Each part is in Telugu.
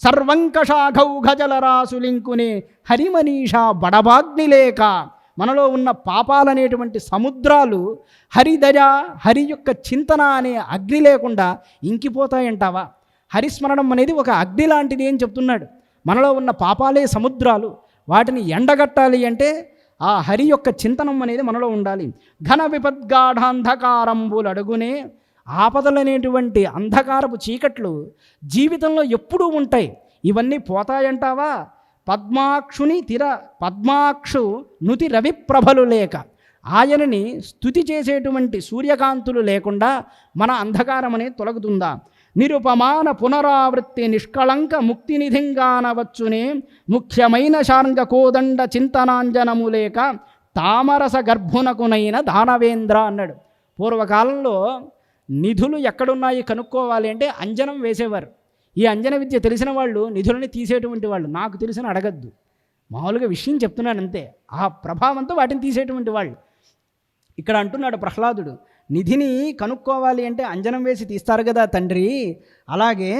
సర్వంకషాఘౌఘజలరాసులింకునే హరిమనీషా బడబాగ్నిలేక. మనలో ఉన్న పాపాలనేటువంటి సముద్రాలు హరిదయ, హరి యొక్క చింతన అనే అగ్ని లేకుండా ఇంకిపోతాయంటావా? హరిస్మరణం అనేది ఒక అగ్ని లాంటిది అని చెప్తున్నాడు. మనలో ఉన్న పాపాలే సముద్రాలు, వాటిని ఎండగట్టాలి అంటే ఆ హరి యొక్క చింతనం అనేది మనలో ఉండాలి. ఘన విపద్గాఢాంధకారంబులు అడుగునే. ఆపదలనేటువంటి అంధకారపు చీకట్లు జీవితంలో ఎప్పుడూ ఉంటాయి, ఇవన్నీ పోతాయంటావా? పద్మాక్షు నుతి రవిప్రభలు లేక. ఆయనని స్తుతి చేసేటువంటి సూర్యకాంతులు లేకుండా మన అంధకారం అనేది తొలగుతుందా? నిరుపమాన పునరావృత్తి నిష్కళంక ముక్తినిధింగానవచ్చునే. ముఖ్యమైన శార్ంగ కోదండ చింతనాంజనము లేక తామరస గర్భునకునైన దానవేంద్ర అన్నాడు. పూర్వకాలంలో నిధులు ఎక్కడున్నాయి కనుక్కోవాలి అంటే అంజనం వేసేవారు. ఈ అంజన విద్య తెలిసిన వాళ్ళు నిధులని తీసేటువంటి వాళ్ళు. నాకు తెలిసిన అడగద్దు, మామూలుగా విషయం చెప్తున్నాను అంతే. ఆ ప్రభావంతో వాటిని తీసేటువంటి వాళ్ళు. ఇక్కడ అంటున్నాడు ప్రహ్లాదుడు, నిధిని కనుక్కోవాలి అంటే అంజనం వేసి తీస్తారు కదా తండ్రి, అలాగే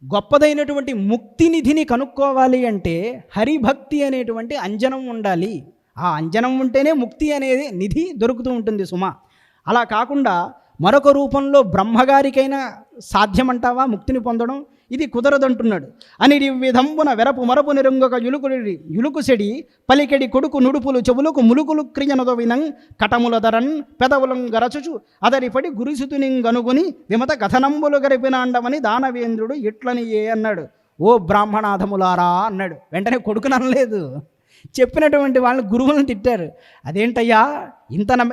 గొప్పదైనటువంటి ముక్తి నిధిని కనుక్కోవాలి అంటే హరిభక్తి అనేటువంటి అంజనం ఉండాలి. ఆ అంజనం ఉంటేనే ముక్తి అనేది నిధి దొరుకుతూ ఉంటుంది సుమా. అలా కాకుండా మరొక రూపంలో బ్రహ్మగారికైనా సాధ్యమంటావా ముక్తిని పొందడం? ఇది కుదరదంటున్నాడు. అని విధంబున వెరపు మరపు నిరుంగొక యులుకుసెడి పలికెడి కొడుకు నుడుపులు చెవులకు ములుకులు క్రియనదో వినం కటముల ధరన్ పెదవులం గరచుచు అదరిపడి గురిసుతునింగనుగుని విమత కథనంబులు గరిపినాండమని దానవేంద్రుడు ఇట్లని ఏ అన్నాడు. ఓ బ్రాహ్మణాధములారా అన్నాడు. వెంటనే కొడుకుని అనలేదు, చెప్పినటువంటి వాళ్ళని గురువులను తిట్టారు. అదేంటయ్యా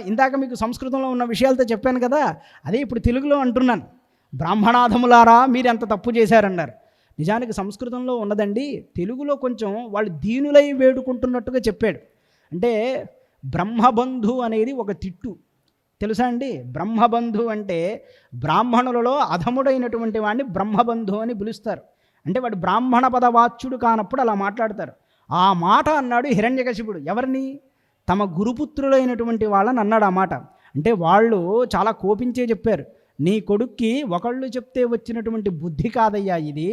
ఇందాక మీకు సంస్కృతంలో ఉన్న విషయాలతో చెప్పాను కదా, అదే ఇప్పుడు తెలుగులో అంటున్నాను. బ్రాహ్మణాధములారా మీరు ఎంత తప్పు చేశారన్నారు. నిజానికి సంస్కృతంలో ఉన్నదండి, తెలుగులో కొంచెం వాళ్ళు దీనులై వేడుకుంటున్నట్టుగా చెప్పాడు. అంటే బ్రహ్మబంధు అనేది ఒక తిట్టు తెలుసా అండి? బ్రహ్మబంధు అంటే బ్రాహ్మణులలో అధముడైనటువంటి వాడిని బ్రహ్మబంధు అని పిలుస్తారు. అంటే వాడు బ్రాహ్మణ పదవాచ్యుడు కానప్పుడు అలా మాట్లాడతారు. ఆ మాట అన్నాడు హిరణ్యకశిపుడు. ఎవరిని? తమ గురుపుత్రులైనటువంటి వాళ్ళని అన్నాడు ఆ మాట. అంటే వాళ్ళు చాలా కోపించే చెప్పారు, నీ కొడుక్కి ఒకళ్ళు చెప్తే వచ్చినటువంటి బుద్ధి కాదయ్యా, ఇది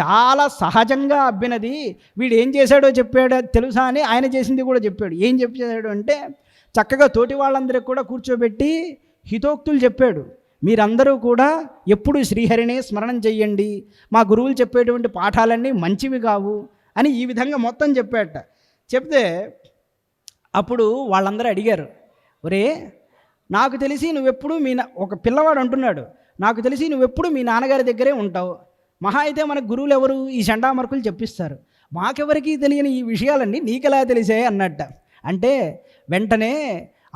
చాలా సహజంగా అబ్బినది. వీడు ఏం చేశాడో చెప్పాడో తెలుసా అని ఆయన చేసింది కూడా చెప్పాడు. ఏం చెప్పాడు అంటే చక్కగా తోటి వాళ్ళందరికీ కూడా కూర్చోబెట్టి హితోక్తులు చెప్పాడు. మీరందరూ కూడా ఎప్పుడు శ్రీహరినే స్మరణం చెయ్యండి, మా గురువులు చెప్పేటువంటి పాఠాలన్నీ మంచివి కావు అని ఈ విధంగా మొత్తం చెప్పాడట. చెప్తే అప్పుడు వాళ్ళందరూ అడిగారు, ఒరే నాకు తెలిసి నువ్వెప్పుడు ఒక పిల్లవాడు అంటున్నాడు, నాకు తెలిసి నువ్వెప్పుడు మీ నాన్నగారి దగ్గరే ఉంటావు, మహా అయితే మన గురువులు ఎవరు ఈ చండామర్కులు చెప్పిస్తారు, మాకెవరికి తెలియని ఈ విషయాలన్నీ నీకెలా తెలిసాయి అన్నట్ట. అంటే వెంటనే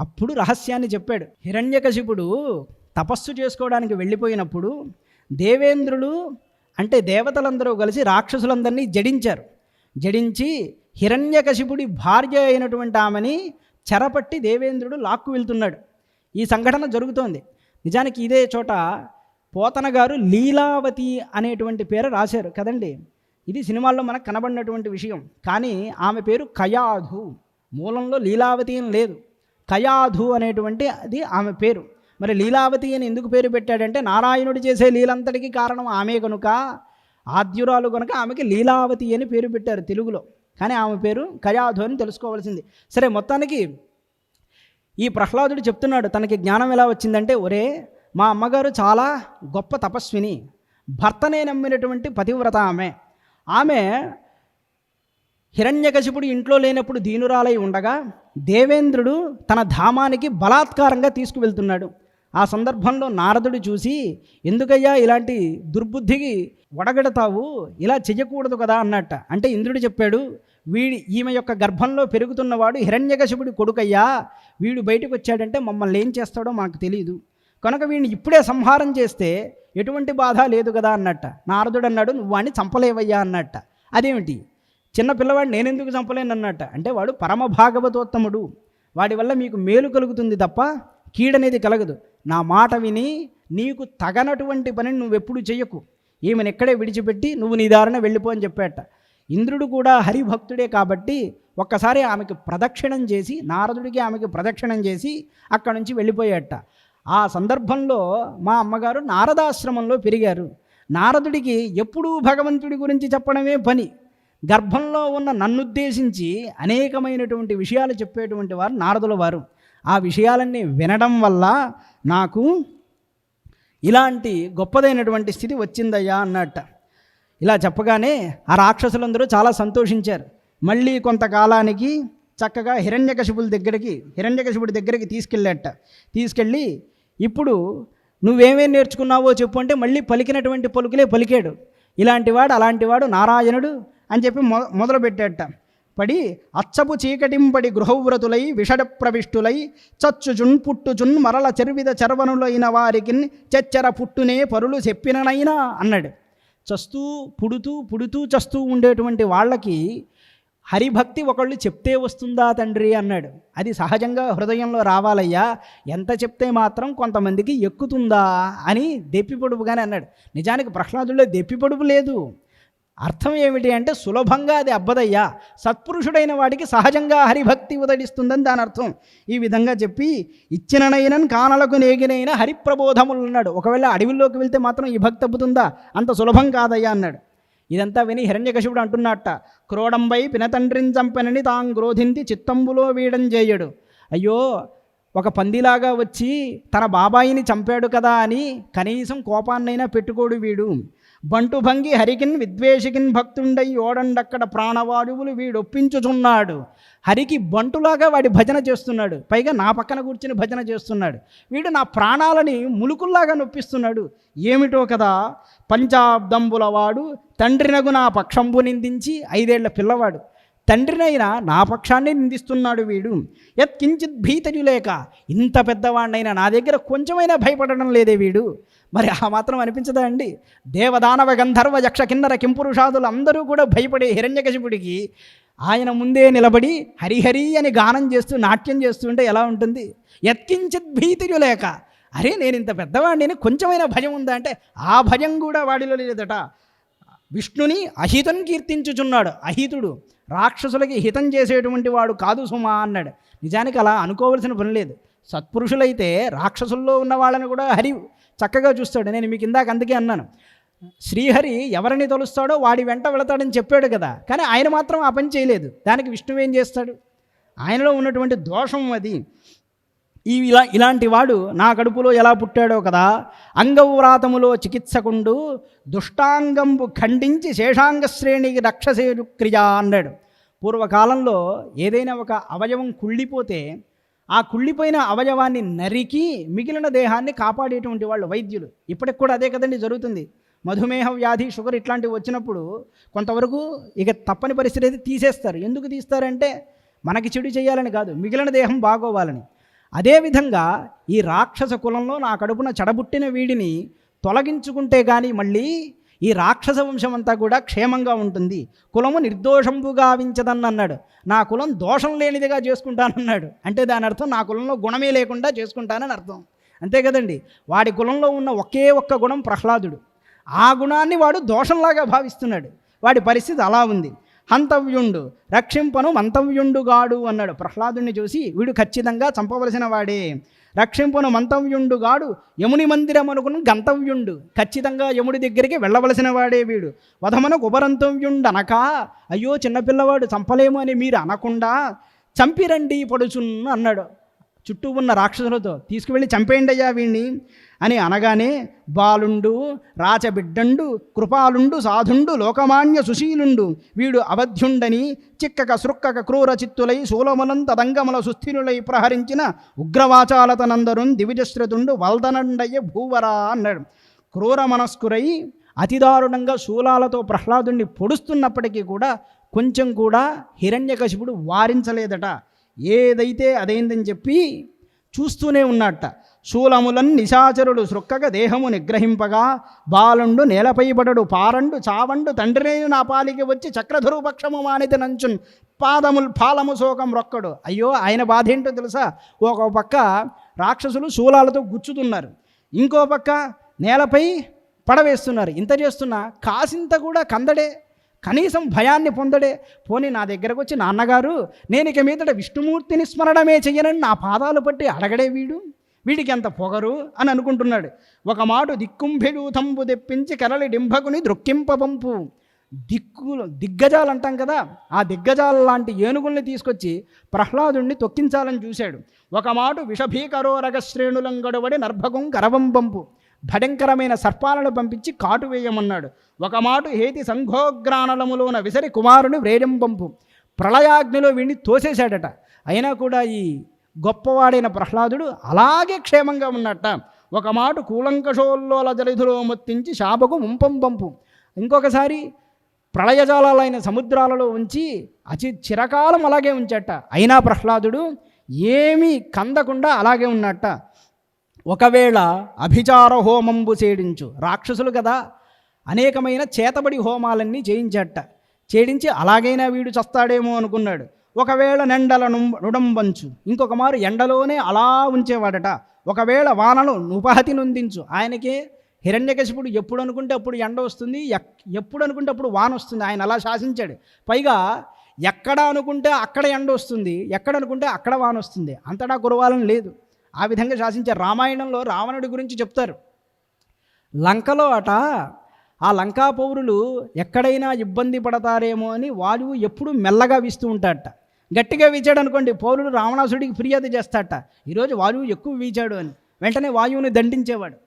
అప్పుడు రహస్యాన్ని చెప్పాడు. హిరణ్యకశిపుడు తపస్సు చేసుకోవడానికి వెళ్ళిపోయినప్పుడు దేవేంద్రుడు అంటే దేవతలందరూ కలిసి రాక్షసులందరినీ జడించి హిరణ్యకశిపుడి భార్య అయినటువంటి ఆమెని చెరపట్టి దేవేంద్రుడు లాక్కు వెళ్తున్నాడు. ఈ సంఘటన జరుగుతోంది. నిజానికి ఇదే చోట పోతన గారు లీలావతి అనేటువంటి పేరు రాశారు కదండి. ఇది సినిమాల్లో మనకు కనబడినటువంటి విషయం. కానీ ఆమె పేరు కయాధు. మూలంలో లీలావతి అని లేదు, కయాధు అనేటువంటి అది ఆమె పేరు. మరి లీలావతి అని ఎందుకు పేరు పెట్టాడంటే నారాయణుడు చేసే లీలంతటికి కారణం ఆమె కనుక, ఆద్యురాలు కనుక ఆమెకి లీలావతి అని పేరు పెట్టారు తెలుగులో. కానీ ఆమె పేరు కయాధు అని తెలుసుకోవాల్సింది. సరే, మొత్తానికి ఈ ప్రహ్లాదుడు చెప్తున్నాడు తనకి జ్ఞానం ఎలా వచ్చిందంటే, ఒరే మా అమ్మగారు చాలా గొప్ప తపస్విని, భర్తనే నమ్మినటువంటి పతివ్రత ఆమె హిరణ్యకశిపుడు ఇంట్లో లేనప్పుడు దీనురాలై ఉండగా దేవేంద్రుడు తన ధామానికి బలాత్కారంగా తీసుకువెళ్తున్నాడు. ఆ సందర్భంలో నారదుడు చూసి, ఎందుకయ్యా ఇలాంటి దుర్బుద్ధికి ఒడగడతావు, ఇలా చెయ్యకూడదు కదా అన్నట్ట. అంటే ఇంద్రుడు చెప్పాడు, ఈమె యొక్క గర్భంలో పెరుగుతున్నవాడు హిరణ్యకశిపుడి కొడుకయ్యా, వీడు బయటకు వచ్చాడంటే మమ్మల్ని ఏం చేస్తాడో మాకు తెలియదు, కనుక వీడిని ఇప్పుడే సంహారం చేస్తే ఎటువంటి బాధ లేదు కదా అన్నట్ట. నారదుడు అన్నాడు, నువ్వు వాడిని చంపలేవయ్యా అన్నట్ట. అదేమిటి, చిన్న పిల్లవాడు నేనెందుకు చంపలేను అన్నట్ట. అంటే వాడు పరమ భాగవతోత్తముడు, వాడి వల్ల మీకు మేలు కలుగుతుంది తప్ప కీడనేది కలగదు. నా మాట విని నీకు తగనటువంటి పనిని నువ్వెప్పుడు చెయ్యకు, ఈమెను ఎక్కడే విడిచిపెట్టి నువ్వు నీ దారిన వెళ్ళిపో అని చెప్పాట. ఇంద్రుడు కూడా హరిభక్తుడే కాబట్టి ఒక్కసారి ఆమెకు ప్రదక్షిణం చేసి, నారదుడికి ఆమెకు ప్రదక్షిణం చేసి అక్కడి నుంచి వెళ్ళిపోయాట. ఆ సందర్భంలో మా అమ్మగారు నారదాశ్రమంలో పెరిగారు. నారదుడికి ఎప్పుడూ భగవంతుడి గురించి చెప్పడమే పని. గర్భంలో ఉన్న నన్నుద్దేశించి అనేకమైనటువంటి విషయాలు చెప్పేటువంటి వారు నారదుల వారు. ఆ విషయాలన్నీ వినడం వల్ల నాకు ఇలాంటి గొప్పదైనటువంటి స్థితి వచ్చిందయ్యా అన్నట్ట. ఇలా చెప్పగానే ఆ రాక్షసులందరూ చాలా సంతోషించారు. మళ్ళీ కొంతకాలానికి చక్కగా హిరణ్యకశిపుడి దగ్గరికి తీసుకెళ్ళి ఇప్పుడు నువ్వేమేం నేర్చుకున్నావో చెప్పు అంటే మళ్ళీ పలికినటువంటి పలుకులే పలికాడు. ఇలాంటివాడు అలాంటివాడు నారాయణుడు అని చెప్పి మొదలుపెట్టాట. పడి అచ్చపు చీకటింపడి గృహవ్రతులై విషడ ప్రవిష్టులై చచ్చుచున్ పుట్టుచున్ మరల చర్విద చర్వనులైన వారికి చెచ్చర పుట్టునే పరులు చెప్పిననైనా అన్నాడు. చస్తూ పుడుతూ చస్తూ ఉండేటువంటి వాళ్ళకి హరిభక్తి ఒకళ్ళు చెప్తే వస్తుందా తండ్రి అన్నాడు. అది సహజంగా హృదయంలో రావాలయ్యా, ఎంత చెప్తే మాత్రం కొంతమందికి ఎక్కుతుందా అని దెప్పిపొడుపుగానే అన్నాడు. నిజానికి ప్రహ్లాదుల్లో దెప్పిపొడుపు లేదు. అర్థం ఏమిటి అంటే సులభంగా అది అబ్బదయ్యా, సత్పురుషుడైన వాడికి సహజంగా హరిభక్తి ఉదడిస్తుందని దాని అర్థం. ఈ విధంగా చెప్పి ఇచ్చిననైనన్ కానలకు నేగినైన హరిప్రబోధములు అన్నాడు. ఒకవేళ అడవిలోకి వెళ్తే మాత్రం ఈ భక్తి అబ్బుతుందా, అంత సులభం కాదయ్యా అన్నాడు. ఇదంతా విని హిరణ్యకశిపుడు అంటున్నట్ట, క్రోడంబై పినతండ్రిని చంపెనని తాం క్రోధింతి చిత్తంబులో వీడం చేయడు. అయ్యో, ఒక పందిలాగా వచ్చి తన బాబాయిని చంపాడు కదా అని కనీసం కోపాన్నైనా పెట్టుకోడు వీడు. బంటు భంగి హరికిన్ విద్వేషికిన్ భక్తుండై ఓడండక్కడ ప్రాణవాయువులు వీడొప్పించుచున్నాడు. హరికి బంటులాగా వాడి భజన చేస్తున్నాడు, పైగా నా పక్కన కూర్చుని భజన చేస్తున్నాడు. వీడు నా ప్రాణాలని ములుకుల్లాగా నొప్పిస్తున్నాడు. ఏమిటో కదా, పంచాబ్దంబులవాడు తండ్రినగు నా పక్షంబు నిందించి 5 ఏళ్ల పిల్లవాడు తండ్రినైనా నా పక్షాన్ని నిందిస్తున్నాడు వీడు. యత్కించిత్ భీతరు లేక, ఇంత పెద్దవాడినైనా నా దగ్గర కొంచెమైనా భయపడడం లేదే వీడు. మరి ఆ మాత్రం అనిపించదా అండి? దేవదానవ గంధర్వ యక్ష కిన్నర కింపురుషాదులు అందరూ కూడా భయపడే హిరణ్యకశిపుడికి ఆయన ముందే నిలబడి హరిహరి అని గానం చేస్తూ నాట్యం చేస్తుంటే ఎలా ఉంటుంది? యత్కించిత్ భీతరు లేక, అరే నేను ఇంత పెద్దవాడిని, కొంచెమైనా భయం ఉందా అంటే ఆ భయం కూడా వాడిలో లేదట. విష్ణుని అహితం కీర్తించుచున్నాడు. అహితుడు రాక్షసులకి హితం చేసేటువంటి వాడు కాదు సుమా అన్నాడు. నిజానికి అలా అనుకోవలసిన పని లేదు. సత్పురుషులైతే రాక్షసుల్లో ఉన్న వాళ్ళని కూడా హరి చక్కగా చూస్తాడు. నేను మీకు ఇందాక అందుకే అన్నాను, శ్రీహరి ఎవరిని తలుస్తాడో వాడి వెంట వెళతాడని చెప్పాడు కదా, కానీ ఆయన మాత్రం ఆ పని చేయలేదు. దానికి విష్ణువు ఏం చేస్తాడు? ఆయనలో ఉన్నటువంటి దోషం అది. ఇలాంటి వాడు నా కడుపులో ఎలా పుట్టాడో కదా, అంగవ్రాతములో చికిత్సకుండు దుష్టాంగంబు ఖండించి శేషాంగ శ్రేణికి రక్షసేడు క్రియ అన్నాడు. పూర్వకాలంలో ఏదైనా ఒక అవయవం కుళ్ళిపోతే ఆ కుళ్ళిపోయిన అవయవాన్ని నరికి మిగిలిన దేహాన్ని కాపాడేటువంటి వాళ్ళు వైద్యులు. ఇప్పటికి కూడా అదే కదండి జరుగుతుంది. మధుమేహ వ్యాధి, షుగర్ ఇట్లాంటివి వచ్చినప్పుడు కొంతవరకు ఇక తప్పని పరిస్థితి అయితే తీసేస్తారు. ఎందుకు తీస్తారంటే మనకి చెడు చేయాలని కాదు, మిగిలిన దేహం బాగోవాలని. అదేవిధంగా ఈ రాక్షస కులంలో నా కడుపున చెడబుట్టిన వీడిని తొలగించుకుంటే కానీ మళ్ళీ ఈ రాక్షస వంశం అంతా కూడా క్షేమంగా ఉంటుంది. కులము నిర్దోషంబుగా వించదన్నాడు. నా కులం దోషం లేనిదిగా చేసుకుంటానన్నాడు. అంటే దాని అర్థం నా కులంలో గుణమే లేకుండా చేసుకుంటానని అర్థం. అంతే కదండి. వాడి కులంలో ఉన్న ఒకే ఒక్క గుణం ప్రహ్లాదుడు. ఆ గుణాన్ని వాడు దోషంలాగా భావిస్తున్నాడు. వాడి పరిస్థితి అలా ఉంది. హంతవ్యుండు రక్షింపను మంతవ్యుండుగాడు అన్నాడు. ప్రహ్లాదుని చూసి వీడు ఖచ్చితంగా చంపవలసిన వాడే. రక్షింపను మంతవ్యుండుగాడు యముని మందిరమనుకుని గంతవ్యుండు, ఖచ్చితంగా యముడి దగ్గరికి వెళ్ళవలసిన వాడే వీడు. వధమనకు ఉపరంతవ్యుండనక, అయ్యో చిన్నపిల్లవాడు చంపలేము అని మీరు అనకుండా చంపిరండి పడుచున్న అన్నాడు. చుట్టూ ఉన్న రాక్షసులతో తీసుకువెళ్ళి చంపేయండి అయ్యా వీణ్ణి అని అనగానే బాలుండు రాచబిడ్డండు కృపాలుండు సాధుండు లోకమాన్య సుశీలుండు వీడు అవధ్యుండని చిక్కక సృక్కక క్రూర చిత్తులై శూలములంత దంగముల సుస్థిరులై ప్రహరించిన ఉగ్రవాచాలతనందరున్ దివిజశ్రతుండు వల్దనండయ్య భూవరా అన్నాడు. క్రూర మనస్కురై అతిదారుణంగా శూలాలతో ప్రహ్లాదుణ్ణి పొడుస్తున్నప్పటికీ కూడా కొంచెం కూడా హిరణ్యకశిపుడు వారించలేదట. ఏదైతే అదైందని చెప్పి చూస్తూనే ఉన్నట్ట. శూలములన్ నిశాచరుడు సృక్కగ దేహము నిగ్రహింపగా బాలుండు నేలపైబడడు పారండు చావండు తండ్రినేను నా పాలికి వచ్చి చక్రధరు పక్షము మానితి నంచున్ పాదముల్ పాలము శోకం రొక్కడు. అయ్యో ఆయన బాధ ఏంటో తెలుసా? ఒక పక్క రాక్షసులు శూలాలతో గుచ్చుతున్నారు, ఇంకో పక్క నేలపై పడవేస్తున్నారు. ఇంత చేస్తున్నా కాసింత కూడా కందడే, కనీసం భయాన్ని పొందడే. పోనీ నా దగ్గరకు వచ్చి నాన్నగారు నేను ఇక మీదట విష్ణుమూర్తిని స్మరణమే చెయ్యనని నా పాదాలు పట్టి అడగడే వీడు. వీడికి ఎంత పొగరు అని అనుకుంటున్నాడు. ఒక మాట దిక్కుంభిడూతంబు తెప్పించి కరలి డింభకుని ద్రొక్కింపబంపు. దిగ్గజాలు అంటాం కదా, ఆ దిగ్గజాల లాంటి ఏనుగుల్ని తీసుకొచ్చి ప్రహ్లాదుణ్ణి తొక్కించాలని చూశాడు. ఒక మాట విషభీకరోరగ శ్రేణులంగడబడి నర్భకం కరవంబంపు. భయంకరమైన సర్పాలను పంపించి కాటు వేయమన్నాడు. ఒక మాట హేతి సంఘోగ్రానలములోన విసరి కుమారుని వ్రేజంబంపు. ప్రళయాగ్నిలో వీడిని తోసేశాడట. అయినా కూడా ఈ గొప్పవాడైన ప్రహ్లాదుడు అలాగే క్షేమంగా ఉన్నట్ట. ఒక మాట కూలంకషోల్లోల జలిధులో మొత్తించి శాపకు ముంపంబంపు. ఇంకొకసారి ప్రళయజాలైన సముద్రాలలో ఉంచి చిరకాలం అలాగే ఉంచట. అయినా ప్రహ్లాదుడు ఏమీ కందకుండా అలాగే ఉన్నట్ట. ఒకవేళ అభిచార హోమంబు చేయించు, రాక్షసులు కదా, అనేకమైన చేతబడి హోమాలన్నీ చేయించి అలాగైనా వీడు చస్తాడేమో అనుకున్నాడు. ఒకవేళ నెండల నుడంబంచు, ఇంకొక మారు ఎండలోనే అలా ఉంచేవాడట. ఒకవేళ వానలు నుపహతి నొందించు, ఆయనకే హిరణ్యకశిపుడు ఎప్పుడు అనుకుంటే అప్పుడు ఎండ వస్తుంది, ఎప్పుడు అనుకుంటే అప్పుడు వాన వస్తుంది, ఆయన అలా శాసించాడు. పైగా ఎక్కడ అనుకుంటే అక్కడ ఎండ వస్తుంది, ఎక్కడ అనుకుంటే అక్కడ వాన వస్తుంది, అంతటా కురవాలని లేదు. ఆ విధంగా శాసించారు. రామాయణంలో రావణుడి గురించి చెప్తారు. లంకలో ఆ లంకా పౌరులు ఎక్కడైనా ఇబ్బంది పడతారేమో అని వాయువు ఎప్పుడు మెల్లగా వీస్తూ ఉంటాడట. గట్టిగా వీచాడు అనుకోండి, పౌరులు రావణాసుడికి ఫిర్యాదు చేస్తాడట, ఈరోజు వాయువు ఎక్కువ వీచాడు అని. వెంటనే వాయువుని దండించేవాడు.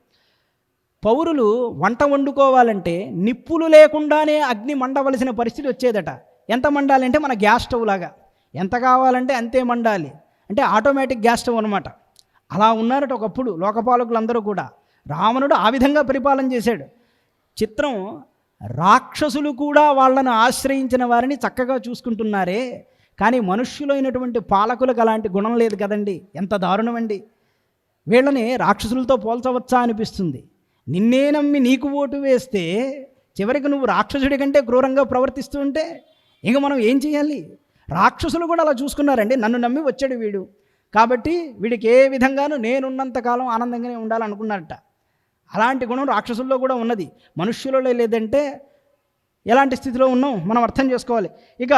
పౌరులు వంట వండుకోవాలంటే నిప్పులు లేకుండానే అగ్ని మండవలసిన పరిస్థితి వచ్చేదట. ఎంత మండాలంటే మన గ్యాస్ స్టవ్ లాగా, ఎంత కావాలంటే అంతే మండాలి, అంటే ఆటోమేటిక్ గ్యాస్ స్టవ్ అనమాట. అలా ఉన్నారట ఒకప్పుడు లోకపాలకులందరూ కూడా. రావణుడు ఆ విధంగా పరిపాలన చేశాడు. చిత్రం, రాక్షసులు కూడా వాళ్ళను ఆశ్రయించిన వారిని చక్కగా చూసుకుంటున్నారే, కానీ మనుష్యులైనటువంటి పాలకులకు అలాంటి గుణం లేదు కదండి. ఎంత దారుణమండి. వీళ్ళని రాక్షసులతో పోల్చవచ్చా అనిపిస్తుంది. నిన్నే నమ్మి నీకు ఓటు వేస్తే చివరికి నువ్వు రాక్షసుడి కంటే క్రూరంగా ప్రవర్తిస్తూ ఉంటే ఇంక మనం ఏం చేయాలి? రాక్షసులు కూడా అలా చూసుకున్నారండి. నన్ను నమ్మి వచ్చాడు వీడు, కాబట్టి వీడికి ఏ విధంగానూ నేనున్నంతకాలం ఆనందంగానే ఉండాలనుకున్నారట. అలాంటి గుణం రాక్షసుల్లో కూడా ఉన్నది, మనుష్యులలో లేదంటే ఎలాంటి స్థితిలో ఉన్నాం మనం అర్థం చేసుకోవాలి. ఇక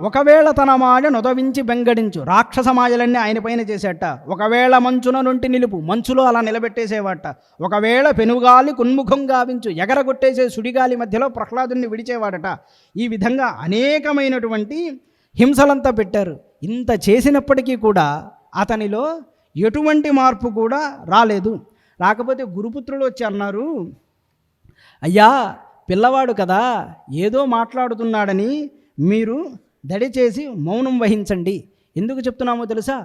ఒకవేళ తన మాయ నొదవించి బెంగడించు, రాక్షస మాయలన్నీ ఆయన పైన చేసేట. ఒకవేళ మంచున నుండి నిలుపు, మంచులో అలా నిలబెట్టేసేవాట. ఒకవేళ పెనుగాలి కున్ముఖం గావించు, ఎగరగొట్టేసే సుడిగాలి మధ్యలో ప్రహ్లాదుని విడిచేవాడట. ఈ విధంగా అనేకమైనటువంటి హింసలంతా పెట్టారు. ఇంత చేసినప్పటికీ కూడా అతనిలో ఎటువంటి మార్పు కూడా రాలేదు. రాకపోతే గురుపుత్రులు వచ్చి అన్నారు, అయ్యా పిల్లవాడు కదా, ఏదో మాట్లాడుతున్నాడని మీరు దడిచేసి మౌనం వహించండి. ఎందుకు చెప్తున్నామో తెలుసా?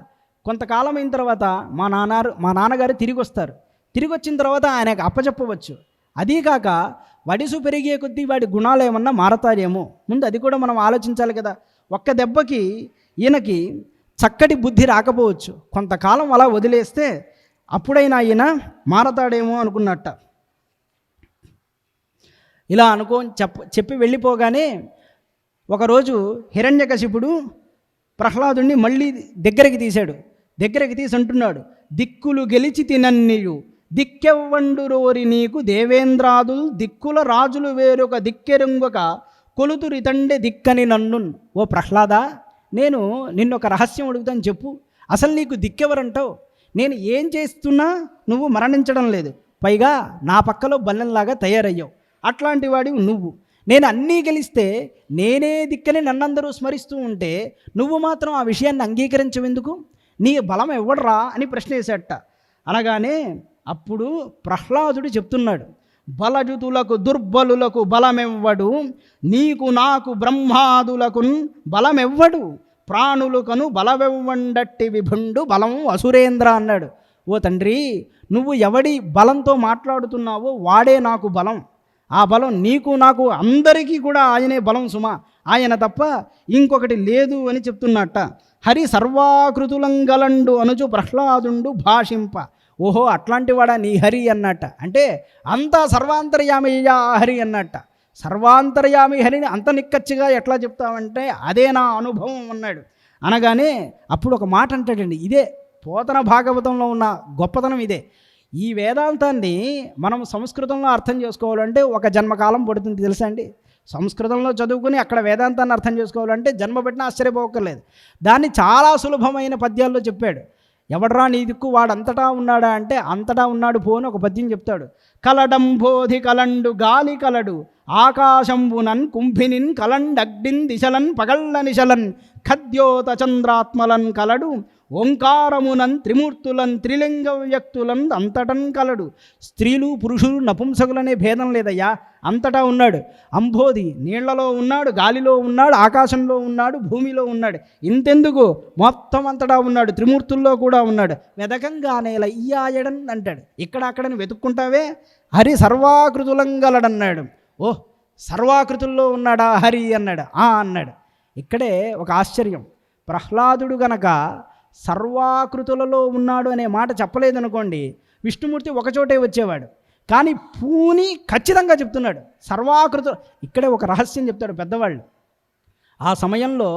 కొంతకాలం అయిన తర్వాత మా నాన్నగారు తిరిగి వస్తారు. తిరిగి వచ్చిన తర్వాత ఆయనకు అప్పచెప్పవచ్చు. అదీకాక వయసు పెరిగే కొద్దీ వాడి గుణాలు ఏమన్నా మారతారేమో, ముందు అది కూడా మనం ఆలోచించాలి కదా. ఒక్క దెబ్బకి ఈయనకి చక్కటి బుద్ధి రాకపోవచ్చు. కొంతకాలం అలా వదిలేస్తే అప్పుడైనా ఈయన మారతాడేమో అనుకున్నట్ట. ఇలా చెప్పి వెళ్ళిపోగానే ఒకరోజు హిరణ్యకశిపుడు ప్రహ్లాదుణ్ణి మళ్ళీ దగ్గరికి తీసి అంటున్నాడు, దిక్కులు గెలిచి తినన్నీయు దిక్కెవ్వండురోరి నీకు దేవేంద్రాదులు దిక్కుల రాజులు వేరొక దిక్కెరుంగొక కొలుతురి తండె దిక్కని నన్ను. ఓ ప్రహ్లాద, నేను నిన్నొక రహస్యం అడుగుతాను, చెప్పు. అసలు నీకు దిక్కెవరంటావు? నేను ఏం చేస్తున్నా నువ్వు మరణించడం లేదు, పైగా నా పక్కలో బల్లెంలాగా తయారయ్యావు. అట్లాంటి వాడివి నువ్వు. నేను అన్నీ గెలిస్తే నేనే దిక్కని నన్నందరూ స్మరిస్తూ ఉంటే నువ్వు మాత్రం ఆ విషయాన్ని అంగీకరించవెందుకు? నీ బలం ఎవ్వడరా అని ప్రశ్న వేసేట. అనగానే అప్పుడు ప్రహ్లాదుడు చెప్తున్నాడు, బలజుతులకు దుర్బలులకు బలమెవ్వడు, నీకు నాకు బ్రహ్మాదులకు బలమెవ్వడు, ప్రాణులకను బలమెవ్వండట్టి విభుండు బలం అసురేంద్ర అన్నాడు. ఓ తండ్రి, నువ్వు ఎవడి బలంతో మాట్లాడుతున్నావో వాడే నాకు బలం. ఆ బలం నీకు నాకు అందరికీ కూడా ఆయనే బలం సుమా, ఆయన తప్ప ఇంకొకటి లేదు అని చెప్తున్నట్ట. హరి సర్వాకృతులంగలండు అనుచు ప్రహ్లాదుండు భాషింప. ఓహో, అట్లాంటి వాడా నీ హరి అన్నట్ట. అంటే అంతా సర్వాంతర్యామయ్యా హరి అన్నట్ట. సర్వాంతర్యామి హరిని అంత నిక్కచ్చిగా ఎట్లా చెప్తావంటే అదే నా అనుభవం అన్నాడు. అనగానే అప్పుడు ఒక మాట అంటాడండి, ఇదే పోతన భాగవతంలో ఉన్న గొప్పతనం ఇదే. ఈ వేదాంతాన్ని మనం సంస్కృతంలో అర్థం చేసుకోవాలంటే ఒక జన్మకాలం పడుతుంది తెలుసా అండి. సంస్కృతంలో చదువుకుని అక్కడ వేదాంతాన్ని అర్థం చేసుకోవాలంటే జన్మ పెట్టినా ఆశ్చర్యపోకర్లేదు. దాన్ని చాలా సులభమైన పద్యాల్లో చెప్పాడు. ఎవడ్రా నీ దిక్కు వాడంతటా ఉన్నాడా అంటే అంతటా ఉన్నాడు పోని ఒక పద్యం చెప్తాడు. కలడంబోధి కలండు గాలి కలడు ఆకాశంబునన్ కుంభినిన్ కలండగ్నిన్ దిశలన్ పగళ్ళ నిశలన్ ఖద్యోత చంద్రాత్మలన్ కలడు ఓంకారమునన్ త్రిమూర్తులన్ త్రిలింగ వ్యక్తులన్ అంతటన్ కలడు. స్త్రీలు పురుషులు నపుంసకులనే భేదం లేదయ్యా, అంతటా ఉన్నాడు. అంబోధి నీళ్లలో ఉన్నాడు, గాలిలో ఉన్నాడు, ఆకాశంలో ఉన్నాడు, భూమిలో ఉన్నాడు. ఇంతెందుకు మొత్తం అంతటా ఉన్నాడు, త్రిమూర్తుల్లో కూడా ఉన్నాడు. వెదకంగా నేల ఇయ్యాయడన్ అంటాడు. ఇక్కడ అక్కడని వెతుక్కుంటావే, హరి సర్వాకృతులంగలడన్నాడు. ఓహ్, సర్వాకృతుల్లో ఉన్నాడా హరి అన్నాడు. అన్నాడు. ఇక్కడే ఒక ఆశ్చర్యం. ప్రహ్లాదుడు గనక సర్వాకృతులలో ఉన్నాడు అనే మాట చెప్పలేదనుకోండి, విష్ణుమూర్తి ఒకచోటే వచ్చేవాడు. కానీ పూని ఖచ్చితంగా చెప్తున్నాడు సర్వాకృతులు. ఇక్కడే ఒక రహస్యం చెప్తాడు పెద్దవాళ్ళు. ఆ సమయంలో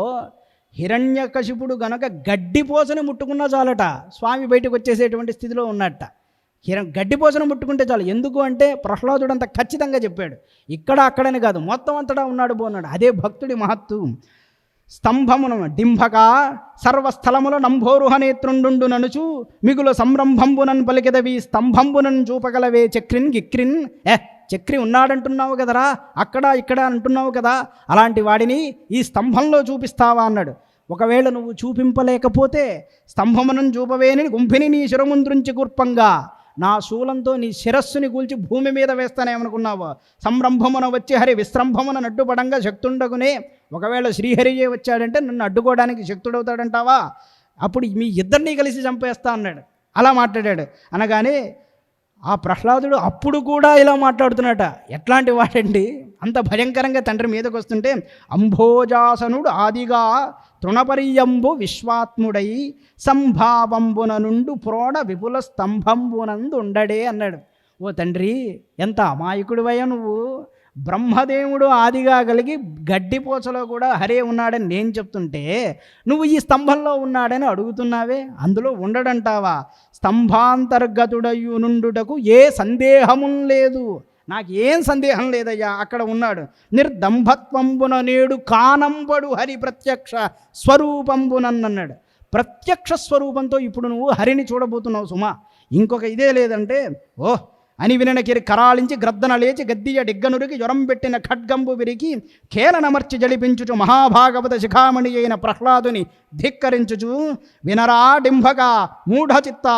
హిరణ్యకశిపుడు గనక గడ్డిపోసని ముట్టుకున్నా చాలట స్వామి బయటకు వచ్చేసేటువంటి స్థితిలో ఉన్నట్ట. గడ్డిపోసను ముట్టుకుంటే చాలు. ఎందుకు అంటే ప్రహ్లాదుడు అంత ఖచ్చితంగా చెప్పాడు. ఇక్కడ అక్కడని కాదు, మొత్తం అంతటా ఉన్నాడు పోన్నాడు. అదే భక్తుడి మహత్తు. స్తంభమున డింభక సర్వస్థలముల నంభోరుహనేత్రుండు ననుచు మిగులు సంరంభంబునన్ పలికెదవి స్తంభంబునన్ చూపగలవే చక్రిన్ గిక్రిన్. చక్రి ఉన్నాడంటున్నావు కదరా, అక్కడ ఇక్కడ అంటున్నావు కదా, అలాంటి వాడిని ఈ స్తంభంలో చూపిస్తావా అన్నాడు. ఒకవేళ నువ్వు చూపింపలేకపోతే స్తంభమునన్ చూపవేని గుంపిని నీ శిరముంద్రుంచి గుర్పంగా నా శూలంతో నీ శిరస్సుని కూల్చి భూమి మీద వేస్తానేమనుకున్నావా. సంరంభమున వచ్చి హరి విశ్రంభమున అడ్డుపడంగా శక్తుండగునే. ఒకవేళ శ్రీహరియే వచ్చాడంటే నన్ను అడ్డుకోవడానికి శక్తుడవుతాడంటావా, అప్పుడు మీ ఇద్దరినీ కలిసి చంపేస్తా అన్నాడు. అలా మాట్లాడాడు. అనగానే ఆ ప్రహ్లాదుడు అప్పుడు కూడా ఇలా మాట్లాడుతున్నట. ఎట్లాంటి వాడండి, అంత భయంకరంగా తండ్రి మీదకి వస్తుంటే అంభోజాసనుడు ఆదిగా తృణపరియంబు విశ్వాత్ముడై సంభావంబున నుండు ప్రోడ విపుల స్తంభంబునందు ఉండడే అన్నాడు. ఓ తండ్రి, ఎంత అమాయకుడివయ్యా నువ్వు. బ్రహ్మదేవుడు ఆదిగా కలిగి గడ్డిపోచలో కూడా హరే ఉన్నాడని నేను చెప్తుంటే నువ్వు ఈ స్తంభంలో ఉన్నాడని అడుగుతున్నావే, అందులో ఉండడంటావా. స్తంభాంతర్గతుడయు నుండుటకు ఏ సందేహము లేదు. నాకు ఏం సందేహం లేదయ్యా, అక్కడ ఉన్నాడు. నిర్దంభత్వంబున నేడు కానంబడు హరి ప్రత్యక్ష స్వరూపంబునన్నాడు. ప్రత్యక్ష స్వరూపంతో ఇప్పుడు నువ్వు హరిని చూడబోతున్నావు సుమా. ఇంకొక ఇదే లేదంటే ఓహ్ అని విననకిరి కరాళించి గ్రద్దన లేచి గద్దియ డిగ్గనురికి జ్వరం పెట్టిన ఖడ్గంబు విరికి కేలనమర్చి జడిపించుచు మహాభాగవత శిఖామణి అయిన ప్రహ్లాదుని ధిక్కరించుచు వినరా డింభక మూఢచిత్త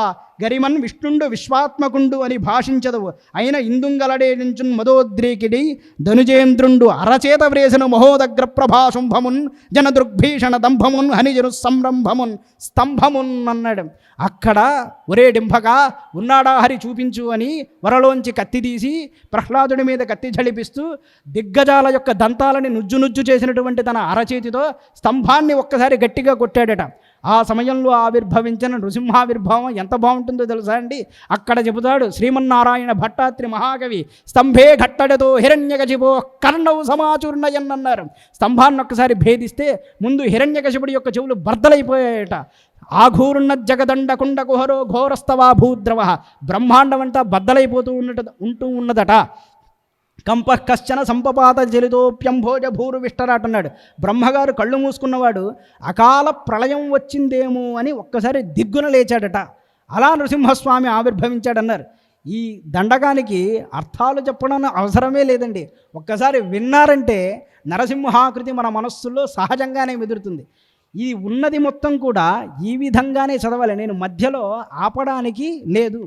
గరిమన్ విష్ణుండు విశ్వాత్మకుండు అని భాషించదవు. అయిన ఇందుంగలడే నుంచున్ మదోద్రేకిడి ధనుజేంద్రుండు అరచేత వ్రేసిన మహోదగ్ర ప్రభాశుంభమున్ జనదృగ్భీషణ దంభమున్ హనిజను సంరంభమున్ స్తంభమున్ అన్నాడు. అక్కడ ఒరే డింభక ఉన్నాడా హరి చూపించు అని వరలోంచి కత్తి తీసి ప్రహ్లాదుడి మీద కత్తి జడిపిస్తూ దిగ్గజాల యొక్క దంతాలని నుజ్జు చేసినటువంటి తన అరచేతితో స్తంభాన్ని ఒక్కసారి గట్టిగా కొట్టాడట. ఆ సమయంలో ఆవిర్భవించిన నృసింహావిర్భావం ఎంత బాగుంటుందో తెలుసా అండి. అక్కడ చెబుతాడు శ్రీమన్నారాయణ భట్టాత్రి మహాకవి, స్తంభే ఘట్టడతో హిరణ్యకశిపో కర్ణవు సమాచూర్ణయన్నన్నారు. స్తంభాన్ని ఒక్కసారి భేదిస్తే ముందు హిరణ్యకశిపుడి యొక్క చెవులు బర్దలైపోయాయట. ఆఘూర్ణ జగదండ కుండ కుహరో ఘోరస్తవా భూద్రవ, బ్రహ్మాండం అంతా బద్దలైపోతూ ఉన్నదట. కంప కశ్చన సంపపాత జలితోప్యంభోజ భూరు విష్టరాట్ అన్నాడు. బ్రహ్మగారు కళ్ళు మూసుకున్నవాడు అకాల ప్రళయం వచ్చిందేమో అని ఒక్కసారి దిగ్గున లేచాడట. అలా నృసింహస్వామి ఆవిర్భవించాడన్నారు. ఈ దండకానికి అర్థాలు చెప్పడం అవసరమే లేదండి. ఒక్కసారి విన్నారంటే నరసింహాకృతి మన మనస్సులో సహజంగానే మెదురుతుంది. ఈ ఉన్నది మొత్తం కూడా ఈ విధంగానే చదవాలి. నేను మధ్యలో ఆపడానికి లేదు.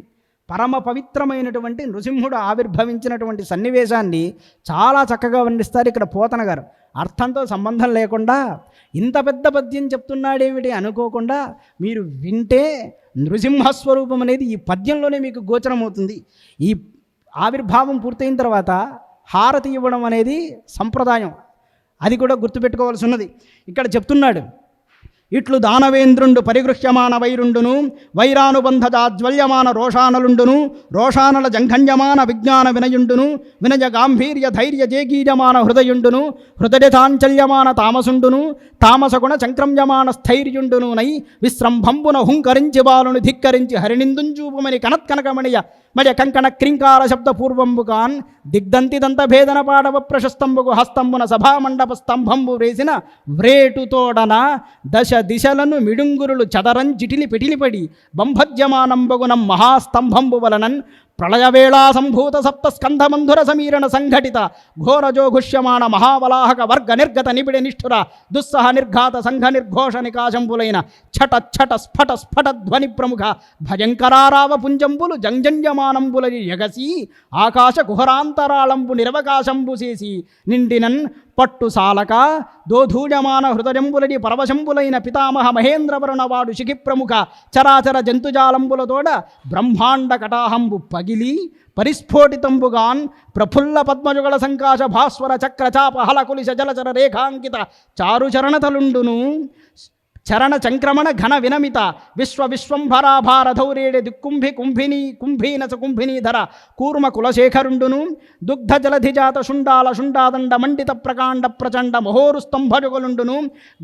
పరమ పవిత్రమైనటువంటి నృసింహుడు ఆవిర్భవించినటువంటి సన్నివేశాన్ని చాలా చక్కగా వర్ణిస్తారు ఇక్కడ పోతన గారు. అర్థంతో సంబంధం లేకుండా ఇంత పెద్ద పద్యం చెప్తున్నాడేమిటి అనుకోకుండా మీరు వింటే నృసింహస్వరూపం అనేది ఈ పద్యంలోనే మీకు గోచరమవుతుంది. ఈ ఆవిర్భావం పూర్తయిన తర్వాత హారతి ఇవ్వడం అనేది సంప్రదాయం, అది కూడా గుర్తుపెట్టుకోవాల్సి ఉన్నది. ఇక్కడ చెప్తున్నాడు, ఇట్లు దానవేంద్రుండు పరిగృహ్యమాన వైరుండును వైరానుబంధ జాజ్వల్యమాన రోషానలుండును రోషానల జంఘన్యమాన విజ్ఞాన వినయుండును వినయ గాంభీర్య ధైర్య జేగీయమాన హృదయుండును హృదయ చాంచల్యమాన తామసుండును తామసగుణ చంక్రమ్యమాన స్థైర్యుండును నై విశ్రంభంబున హుంకరించి బాలును ధిక్కరించి హరినిందుంజూపుమని కనత్కనకమణియ మజ కంకణ క్రింకార శబ్దపూర్వంబుగాన్ దిగ్దంతి దంత భేదన పాడవ ప్రశస్తంబుకు హస్తంబున సభామండప స్తంభంబు వేసిన వ్రేటుతోడన దశ దిశలను మిడుంగురులు చదరం చిటిలి పిటిలిపడి బంభజ్యమానంబగునం మహాస్తంభంబు వలనన్ ప్రళయవేళా సంభూత సప్త స్కంధమంధుర సమీరణ సంఘటిత ఘోరజోఘుష్యమాణ మహావలాహక వర్గ నిర్గత నిబిడ నిష్ఠుర దుస్సహ నిర్ఘాత సంఘ నిర్ఘోష నికాశంబులైన ఛట ఛట స్ఫట స్ఫట ధ్వని ప్రముఖ భయంకరారావ పుంజంబులు జంజంజమానంబులని ఎగసి ఆకాశ కుహరాంతరాళంబు నిరవకాశంబు చేసి నిండినన్ పట్టు సాలక దోధూజమాన హృదయంబులని పరవశంబులైన పితామహ మహేంద్రవరుణవాడు శిఖి ప్రముఖ చరాచర జంతుజాలంబులతోడ బ్రహ్మాండ కటాహంబు పగిలి పరిస్ఫోటితంబుగాన్ ప్రఫుల్ల పద్మయుగళ సంకాశ భాస్వర చక్ర చాప హలకులిశ జలచర రేఖాంకిత చారుచరణతలుండును చరణ చంక్రమణ ఘన వినమిత విశ్వంభరాభారధౌరేడే దిక్కుంభి కుంభిని కుంభీనస కుంభినీధర కూర్మ కులశేఖరుండును దుగ్ధ జలధిజాత శుండాల శుండాదండ మండిత ప్రకాండ ప్రచండ మహోరుస్తంభజుగలుండును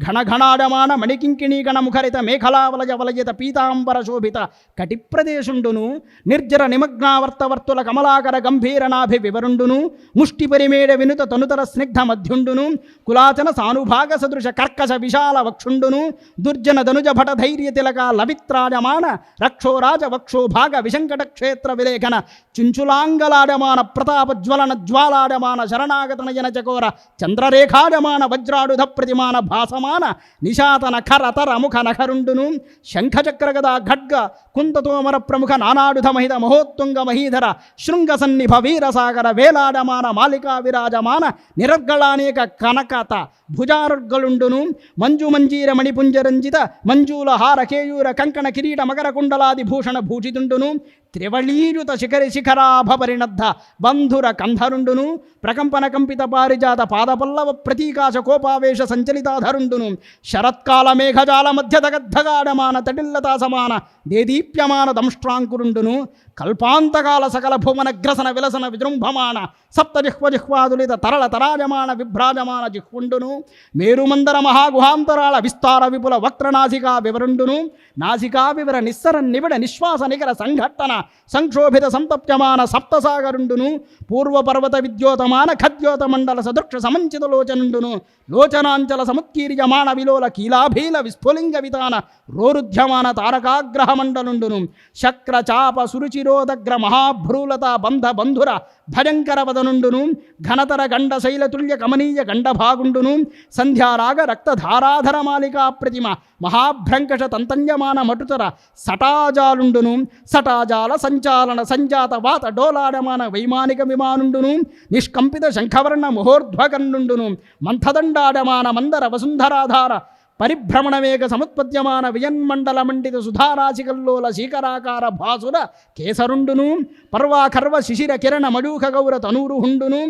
ఘనఘనాడమాన మణికింకిణీ గణముఖరిత మేఖలావలయ వలయత పీతాంబర శోభిత కటిప్రదేశుండును నిర్జర నిమగ్నావర్తవర్తుల కమలాకర గంభీరనాభి వివరుండును ముష్టి పరిమేడ వినుత తనుతర స్నిగ్ధ మధ్యుండును కులాచన సానుభాగ సదృశ కర్కశ విశాల వక్షుండును దుర్జన ధనుజ భట ధైర్య తిలక లవిత్రాజమాన రక్షోరాజ వక్షో భాగ విశంకట క్షేత్ర విలేఖన చుంచులాంగలాడమాన ప్రతాప జ్వలన జ్వాలాడమాన శరణాగతనయన చకోర చంద్రరేఖాడమాన వజ్రాడుధ ప్రతిమాన భాసమాన నిశాతన ఖరతర ముఖ నఖరుండును శంఖచక్రగద ఖడ్గ కుంతతోమర ప్రముఖ నానాడుధ మహిత మహోత్తుంగ మహీధర శృంగ సన్నిభ వీరసాగర వేలాడమాన మాలికా విరాజమాన నిరర్గళానేక కనకత భుజారుర్గలుండును మంజు మంజీర మణిపుంజరంజిత మంజూల హార కేయూర కంకణ కిరీట మకర కుండలాది భూషణ భూషితుండును త్రివళీయుత శిఖరి శిఖరాభపరిణద్ధ బంధుర కంధరుండును ప్రకంపన కంపిత పారిజాత పాదపల్లవ ప్రతీకాశ కోపావేశ సంచలితాధరుండును శరత్కాల మేఘజాల మధ్యదగద్ధగాడమాన తటిల్లతా సమాన దేదీప్యమాన దంష్ట్రాంకురుండును కల్పాంతకాల సకల భువనగ్రసన విలసన విజృంభమాన సప్తజిహ్వజిహ్వాదులిత తరళ తరాజమాన విభ్రాజమాన జిహ్వుండును మేరుమందర మహాగుహాంతరాళ విస్తార విపుల వక్రనాసికా వివరుండును నాసికా వివర నిస్సర నిబిడ నిశ్వాస నికర సంఘట్టన సంక్షోభిత సంతప్యమాన సప్తసాగరుండును పూర్వపర్వత విద్యోతమాన ఖద్యోత మండల సదృక్ష సమంచిత లోచనుండును లోచనాంచల సముత్కీర్యమాణ విలోల కీలాభీల విస్ఫులింగ వితాన రోరుధ్యమాన తారకాగ్రహ మండలుండును శక్ర చాప సురుచిరోదగ్ర మహాభ్రూలత బంధ బంధుర భయంకర వదనుండును ఘనతర గండ శైలతుల్య కమనీయ గండభాగుండును సంధ్యారాగ రక్తధారాధర మాలికా ప్రతిమ మహాభ్రంకష తంతంజమాన మటుతర సటాజాలుండును సటాజాల సంచాలన సంజాత వాత డోలాడమాన వైమానిక విమానుండును నిష్కంపిత శంఖవర్ణ మహోర్ధ్వగన్నుండును మంథదండాడమాన మందర వసుంధరాధార పరిభ్రమణవేగ సముత్పద్యమాన వియన్మండల మండిత సుధారాశికల్లోల శీకరాకార భాసుర కేసరుండును పర్వాకర్వ శిశిర కిరణ మయూఖ గౌర తనూరుహుండును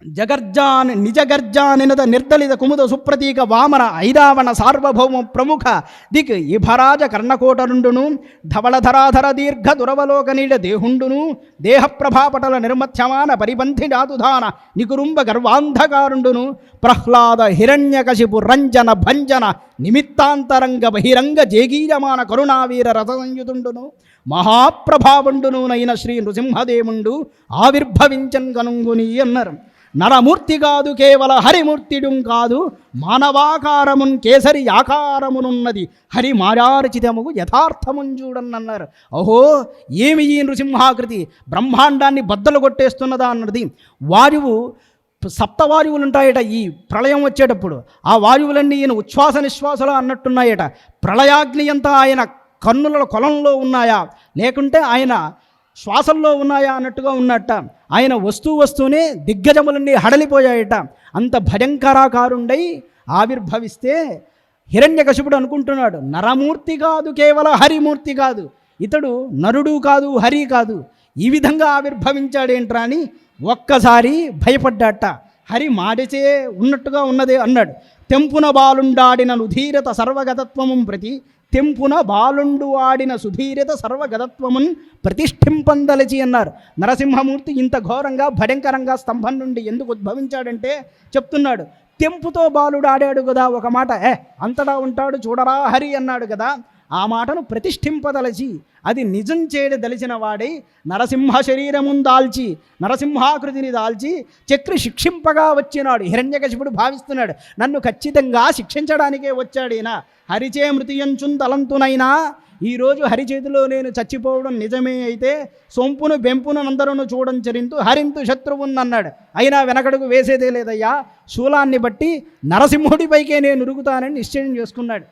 జగర్జాన్ నిజగర్జానినద నిర్దలిత కుముద సుప్రతీక వామన ఐరావణ సార్వభౌమ ప్రముఖ దిక్ ఇభరాజ కర్ణకోటరుండును ధవళధరాధర దీర్ఘ దురవలోకనీడ దేహుండును దేహప్రభాపటల నిర్మథ్యమాన పరిపంథి జాతుధాన నికురుంబ గర్వాంధకారుండును ప్రహ్లాద హిరణ్యకశిపు రంజన భంజన నిమిత్తాంతరంగ బహిరంగ జేగీయమాన కరుణావీర రథసంయుతుండును మహాప్రభావండును నైన శ్రీ నృసింహదేవుండు ఆవిర్భవించన్ కనుంగుని అన్నారు. నరమూర్తి కాదు కేవల హరిమూర్తిడుం కాదు మానవాకారమున్ కేసరి ఆకారమునున్నది హరి మాయార్చితముగు యథార్థమున్ చూడన్నన్నారు. ఓహో ఏమి ఈ నృసింహాకృతి బ్రహ్మాండాన్ని బద్దలు కొట్టేస్తున్నదా అన్నది. వాయువు సప్తవాయువులు ఉంటాయట ఈ ప్రళయం వచ్చేటప్పుడు. ఆ వాయువులన్నీ ఈయన ఉచ్ఛ్వాస నిశ్వాసలు అన్నట్టున్నాయట. ప్రళయాగ్ని అంతా ఆయన కన్నుల కొలంలో ఉన్నాయా లేకుంటే ఆయన శ్వాసల్లో ఉన్నాయా అన్నట్టుగా ఉన్నట్ట. ఆయన వస్తూనే దిగ్గజములన్నీ హడలిపోయాయట. అంత భయంకరాకారుండై ఆవిర్భవిస్తే హిరణ్యకశిపుడు అనుకుంటున్నాడు, నరమూర్తి కాదు కేవల హరిమూర్తి కాదు, ఇతడు నరుడు కాదు హరి కాదు, ఈ విధంగా ఆవిర్భవించాడేంట్రా అని ఒక్కసారి భయపడ్డాట. హరి మాడిచే ఉన్నట్టుగా ఉన్నదే అన్నాడు. తెంపున బాలుండాడిన నుధీరత సర్వగతత్వము ప్రతి తెంపున బాలుండు ఆడిన సుధీరత సర్వగతత్వమున్ ప్రతిష్ఠింపందలచి అన్నారు. నరసింహమూర్తి ఇంత ఘోరంగా భయంకరంగా స్తంభం నుండి ఎందుకు ఉద్భవించాడంటే చెప్తున్నాడు. తెంపుతో బాలుడు ఆడాడు కదా ఒక మాట, అంతటా ఉంటాడు చూడరా హరి అన్నాడు కదా. ఆ మాటను ప్రతిష్ఠింపదలచి అది నిజం చేయదలిచిన వాడై నరసింహ శరీరమును దాల్చి నరసింహాకృతిని దాల్చి చక్రి శిక్షింపగా వచ్చినాడు. హిరణ్యకశిపుడు భావిస్తున్నాడు, నన్ను ఖచ్చితంగా శిక్షించడానికే వచ్చాడేనా, హరిచే మృతియంచున్ తలంతునైనా ఈరోజు హరి చేతిలో నేను చచ్చిపోవడం నిజమే అయితే సొంపును బెంపును అందరూ చూడంచరింతు హరింతు శత్రువున్నన్నాడు. అయినా వెనకడుగు వేసేదే లేదయ్యా, శూలాన్ని బట్టి నరసింహుడిపైకే నేను ఉరుగుతానని నిశ్చయం చేసుకున్నాడు.